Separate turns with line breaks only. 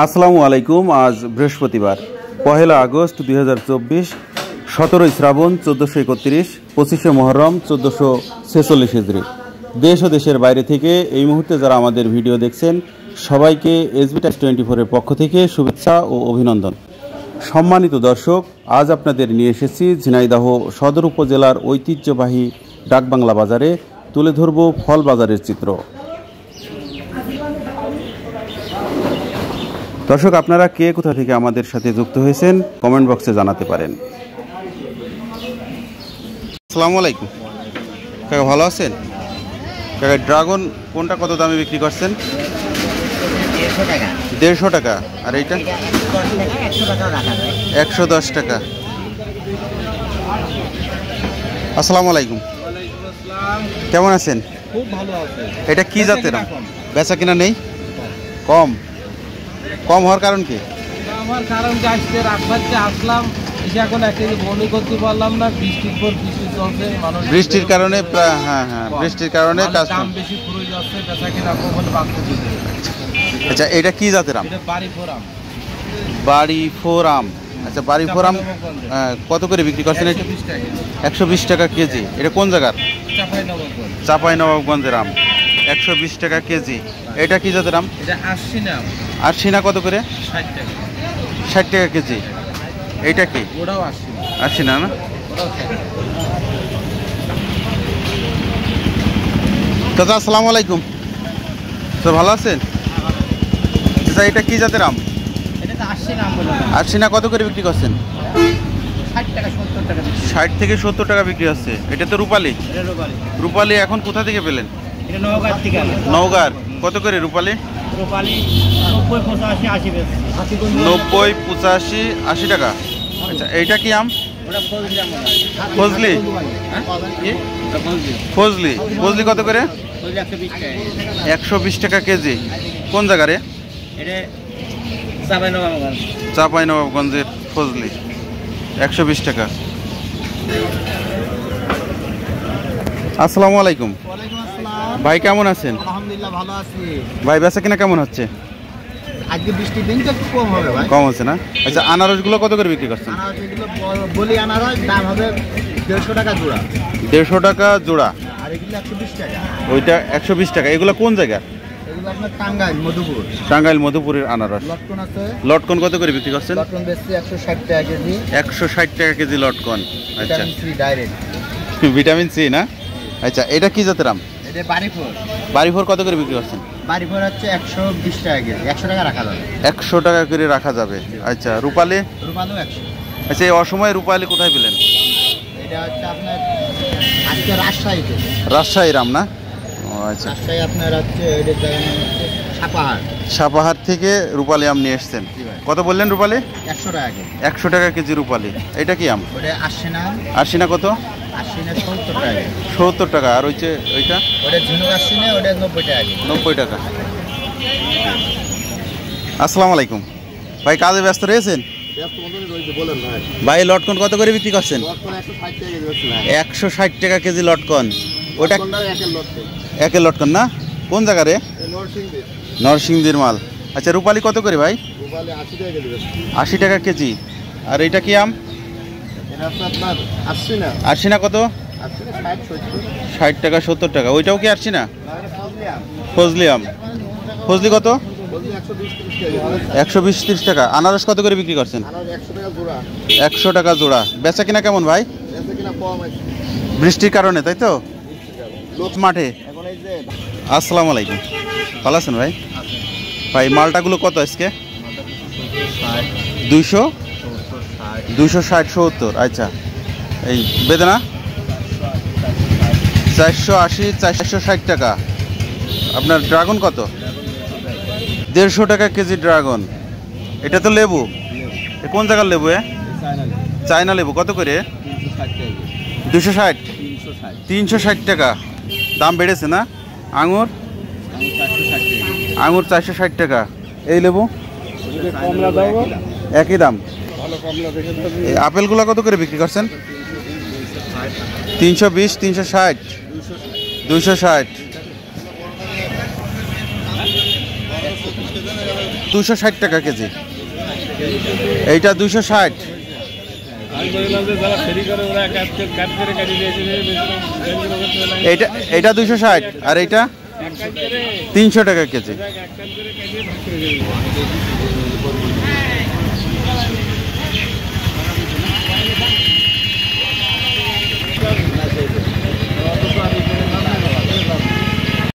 আসসালামু আলাইকুম। আজ বৃহস্পতিবার 1 আগস্ট 2024, 17 শ্রাবণ 1431, 25 মুহররম 1446 হিজরি। দেশ ও দেশের বাইরে থেকে এই মুহূর্তে যারা আমাদের ভিডিও দেখছেন সবাইকে এসবি টাইমস 24-এর পক্ষ থেকে শুভেচ্ছা ও অভিনন্দন। সম্মানিত দর্শক, আজ আপনাদের নিয়ে এসেছি ঝিনাইদহ সদর উপজেলার ঐতিহ্যবাহী ডাকবাংলা বাজারে। তুলে ধরব ফল বাজারের চিত্র। দর্শক, আপনারা কে কোথা থেকে আমাদের সাথে যুক্ত হয়েছেন কমেন্ট বক্সে জানাতে পারেন। আসসালামু আলাইকুম কাকা, ভালো আছেন? কাকা, ড্রাগন কোনটা কত দামে বিক্রি করছেন? 150 টাকা। আর এইটা 110 টাকা। আসসালামু আলাইকুম, কেমন আছেন?
খুব ভালো আছে।
এটা কি জাতের? বেচা কিনা নেই? কম হওয়ার কারণ কি?
আমার কারণ আজকে রাতবাজে আসলাম, এখন একটা বনি করতে পারলাম না। বৃষ্টির পর বৃষ্টি চলছে,
বৃষ্টির কারণে বৃষ্টির কারণে
দাম বেশি খরচ যাচ্ছে, বেচা কিনা কম হলে বাঁচতে দিতে।
আচ্ছা, এটা কি জাতের আম?
বাড়ি ফোরাম।
বাড়ি ফোরাম। আচ্ছা, বাড়ি ফোরাম কত করে বিক্রি করছেন? 120 টাকা কেজি। এটা কোন জায়গার? চাঁপাইনবাবগঞ্জের আম। 120 টাকা কেজি। এটা কি জাতের আম?
এটা আরশিনা।
আরশিনা কত করে?
60 টাকা।
60 টাকা কেজি। এইটা কি?
ওটাও
আরশিনা না? চাচা, আসসালামু আলাইকুম। তো ভালো আছেন? চাচা, এটা কি জাতের আম?
এটা তো আরশিনা আম বলে।
আরশিনা কত করে বিক্রি করছেন?
60 টাকা 70 টাকা।
60 থেকে 70 টাকা বিক্রি হচ্ছে। এটা তো রূপালি। রূপালি এখন কোথা থেকে পেলেন?
এটা নওগাঁ থেকে।
নওগাঁর। কত করে রূপালি?
রূপালি 90 85 80 বেশি।
90 85 80 টাকা। আচ্ছা, এইটা কি আম?
ওটা ফজলি আম।
ফজলি? ফজলি ফজলি কত করে?
120 টাকা।
120 টাকা কেজি। কোন জায়গারে?
এটা চাঁপাইনবাবগঞ্জ।
চাঁপাইনবাবগঞ্জের ফজলি 120 টাকা। আসসালামু আলাইকুম।
ওয়ালাইকুম আসসালাম।
ভাই, কেমন আছেন?
আলহামদুলিল্লাহ ভালো আছি।
ভাই, বেচা কিনা কেমন হচ্ছে?
আজকে বৃষ্টির দিন তো একটু কম হবে ভাই।
কম হচ্ছে না? আচ্ছা, আনারসগুলো কত করে বিক্রি করছেন?
আনারস এগুলো বলি আনারস দাম হবে 150 টাকা জোড়া।
150 টাকা জোড়া।
আর এগুলো 120 টাকা।
ওইটা 120 টাকা। এগুলো কোন জায়গা?
এগুলো আপনার টাঙ্গাইল মধুপুর।
টাঙ্গাইল মধুপুরের আনারস।
লটকন আছে।
লটকন কত করে বিক্রি করছেন?
লটকন বেশি 160 টাকা কেজি।
160 টাকা কেজি লটকন। আচ্ছা,
vitamin C direct.
Vitamin C না? আচ্ছা, এটা কি জাতের আম?
এটা বাড়িফোর।
বাড়িফোর কত করে বিক্রি করছেন?
বাড়িফোর হচ্ছে 120 টাকা কেজি। 100 টাকা রাখা যাবে।
100 টাকা করে রাখা যাবে। আচ্ছা, রূপালি?
রূপালিও 100।
আচ্ছা, এই অসময়ে রূপালি কোথায় পেলেন?
এটা হচ্ছে আপনার আজকে রাজশাহীতে।
রাজশাহীর আম না? ও আচ্ছা,
রাজশাহী আপনার হচ্ছে এটার জায়গার নাম হচ্ছে সাপাহার।
সাপাহার থেকে রূপালি আম নিয়ে এসছেন। কত বললেন রূপালি?
100 টাকা কেজি।
100 টাকা কেজি রূপালি। এটা কি আম?
ওটা আরশিনা।
আরশিনা কত?
আরশিনা 70 টাকা কেজি।
70 টাকা। আর ওইটা?
ওটা ঝিনুক আরশিনা, ওটা 90 টাকা কেজি।
90 টাকা। আসসালামু আলাইকুম ভাই, কাজে ব্যস্ত রয়েছেন? ভাই, লটকন কত করে বিক্রি করছেন? 160 টাকা কেজি লটকন। ওটা একের লটকন না? কোন জায়গারে? নরসিংদীর মাল। আচ্ছা, রূপালি কত করে ভাই? 80 টাকা কেজি। আর এটা কি আম? আরশিনা কত? 60 টাকা 70 টাকা। ওইটাও কি আরশিনা? ফজলি আম। ফজলি কত? 120-30 টাকা। আনারস কত করে বিক্রি করছেন? 100 টাকা জোড়া। বেচা কিনা কেমন ভাই? বৃষ্টির কারণে, তাই তো? মাঠে। আসসালামু আলাইকুম, ভালো আছেন ভাই? ভাই, মালটাগুলো কত আজকে? 200 260 70। আচ্ছা, এই বেদনা 480 460 টাকা। আপনার ড্রাগন কত? 150 টাকা কেজি ড্রাগন। এটা তো লেবু। কোন জায়গার লেবু? চায়না লেবু। কত করে? 260 360 টাকা। দাম বেড়েছে না? আঙুর? আঙুর 460 টাকা। এই লেবু একই দাম। এই আপেলগুলো কত করে বিক্রি করছেন? 320 360 260। 260 টাকা কেজি। এইটা 260। এইটা 260 আর এইটা 300 টাকা কেজি।